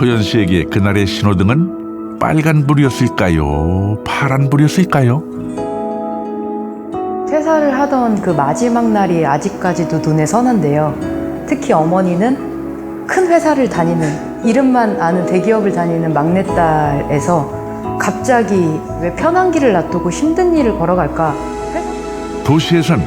소연 씨에게 그날의 신호등은 빨간불이었을까요? 파란불이었을까요? 퇴사를 하던 그 마지막 날이 아직까지도 눈에 선한데요. 특히 어머니는 큰 회사를 다니는, 이름만 아는 대기업을 다니는 막내딸에서 갑자기 왜 편한 길을 놔두고 힘든 일을 걸어갈까? 도시에선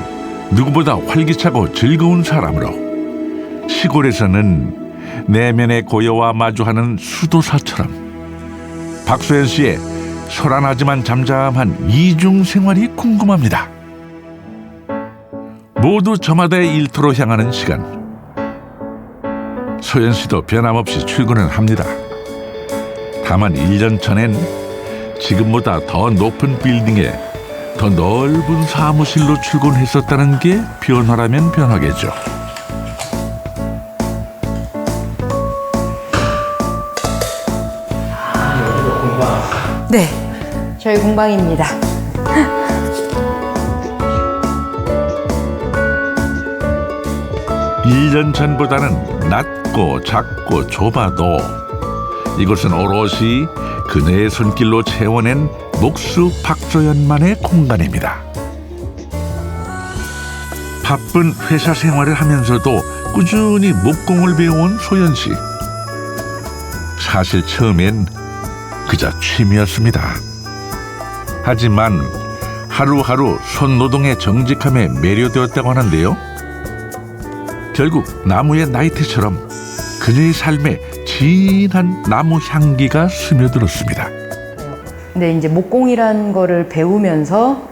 누구보다 활기차고 즐거운 사람으로, 시골에서는 내면의 고요와 마주하는 수도사처럼 박소연 씨의 소란하지만 잠잠한 이중 생활이 궁금합니다. 모두 저마다의 일터로 향하는 시간. 소연 씨도 변함없이 출근을 합니다. 다만 1년 전엔 지금보다 더 높은 빌딩에 더 넓은 사무실로 출근했었다는 게 변화라면 변화겠죠. 네, 저희 공방입니다. 일 년 전보다는 낮고 작고 좁아도 이곳은 오롯이 그녀의 손길로 채워낸 목수 박소연만의 공간입니다. 바쁜 회사 생활을 하면서도 꾸준히 목공을 배워온 소연 씨. 사실 처음엔 그저 취미였습니다. 하지만 하루하루 손노동의 정직함에 매료되었다고 하는데요. 결국 나무의 나이트처럼 그녀의 삶에 진한 나무 향기가 스며들었습니다. 근데 이제 목공이라는 거를 배우면서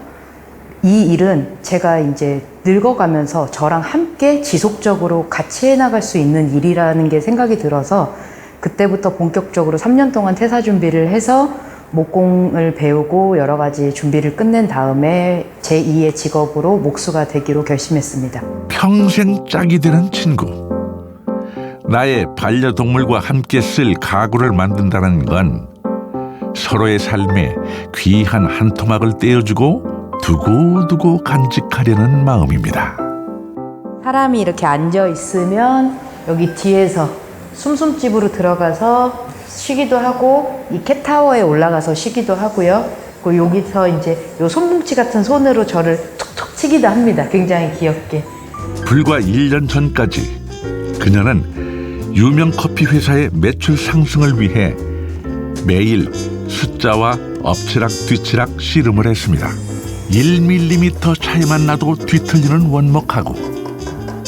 이 일은 제가 이제 늙어가면서 저랑 함께 지속적으로 같이 해나갈 수 있는 일이라는 게 생각이 들어서 그때부터 본격적으로 3년 동안 퇴사 준비를 해서 목공을 배우고 여러 가지 준비를 끝낸 다음에 제2의 직업으로 목수가 되기로 결심했습니다. 평생 짝이 되는 친구. 나의 반려동물과 함께 쓸 가구를 만든다는 건 서로의 삶에 귀한 한 토막을 떼어주고 두고두고 간직하려는 마음입니다. 사람이 이렇게 앉아 있으면 여기 뒤에서 숨숨집으로 들어가서 쉬기도 하고 이 캣타워에 올라가서 쉬기도 하고요. 그리고 여기서 이제 요 손뭉치 같은 손으로 저를 툭툭 치기도 합니다. 굉장히 귀엽게. 불과 1년 전까지 그녀는 유명 커피 회사의 매출 상승을 위해 매일 숫자와 엎치락 뒤치락 씨름을 했습니다. 1mm 차이만 나도 뒤틀리는 원목하고,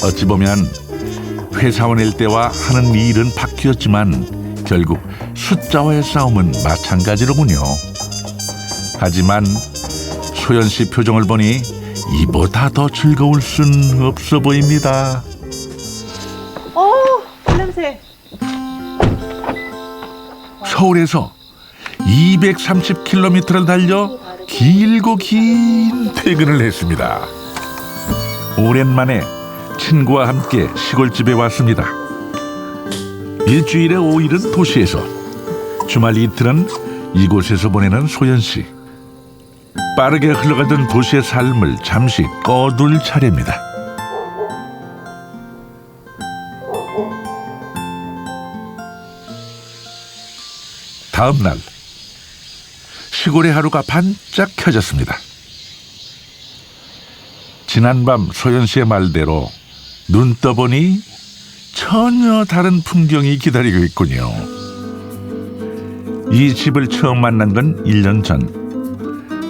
어찌 보면 회사원일 때와 하는 일은 바뀌었지만 결국 숫자와의 싸움은 마찬가지로군요. 하지만 소연 씨 표정을 보니 이보다 더 즐거울 순 없어 보입니다. 냄새. 서울에서 230km를 달려 길고 긴 퇴근을 했습니다. 오랜만에 친구와 함께 시골집에 왔습니다. 일주일에 5일은 도시에서, 주말 이틀은 이곳에서 보내는 소연 씨. 빠르게 흘러가던 도시의 삶을 잠시 꺼둘 차례입니다. 다음 날 시골의 하루가 반짝 켜졌습니다. 지난밤 소연 씨의 말대로 눈 떠보니 전혀 다른 풍경이 기다리고 있군요. 이 집을 처음 만난 건 1년 전.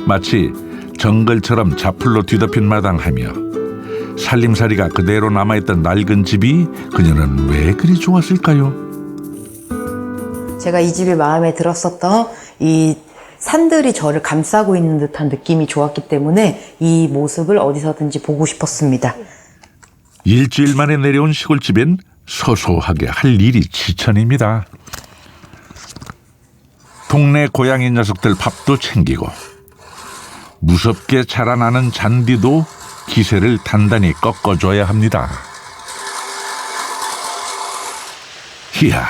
마치 정글처럼 자풀로 뒤덮인 마당하며 살림살이가 그대로 남아있던 낡은 집이 그녀는 왜 그리 좋았을까요? 제가 이 집이 마음에 들었었던 이 산들이 저를 감싸고 있는 듯한 느낌이 좋았기 때문에 이 모습을 어디서든지 보고 싶었습니다. 일주일 만에 내려온 시골집엔 소소하게 할 일이 지천입니다. 동네 고양이 녀석들 밥도 챙기고, 무섭게 자라나는 잔디도 기세를 단단히 꺾어줘야 합니다. 이야,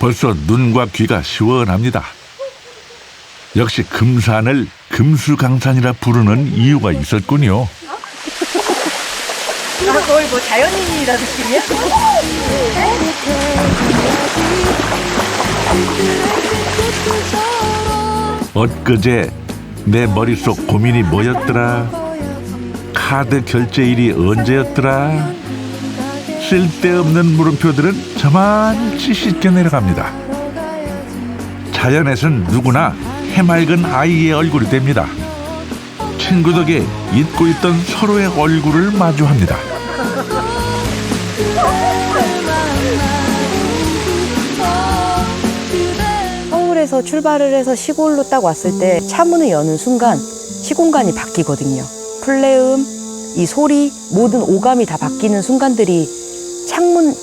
벌써 눈과 귀가 시원합니다. 역시 금산을 금수강산이라 부르는 이유가 있었군요. 이거 거의 뭐 자연인이라는 느낌이야? 엊그제 내 머릿속 고민이 뭐였더라? 카드 결제일이 언제였더라? 쓸데없는 물음표들은 저만치 씻겨 내려갑니다. 자연에선 누구나 해맑은 아이의 얼굴이 됩니다. 친구 덕에 잊고 있던 서로의 얼굴을 마주합니다. 서울에서 출발을 해서 시골로 딱 왔을 때 차문을 여는 순간 시공간이 바뀌거든요. 플레음, 이 소리, 모든 오감이 다 바뀌는 순간들이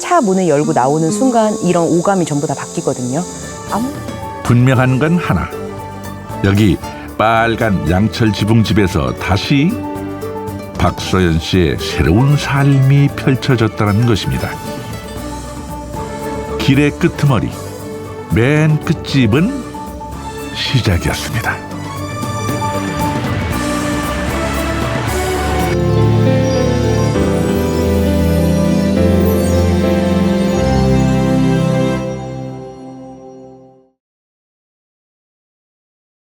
차 문을 열고 나오는 순간 이런 오감이 전부 다 바뀌거든요. 분명한 건 하나. 여기 빨간 양철 지붕집에서 다시 박서연 씨의 새로운 삶이 펼쳐졌다는 것입니다. 길의 끄트머리, 맨 끝집은 시작이었습니다.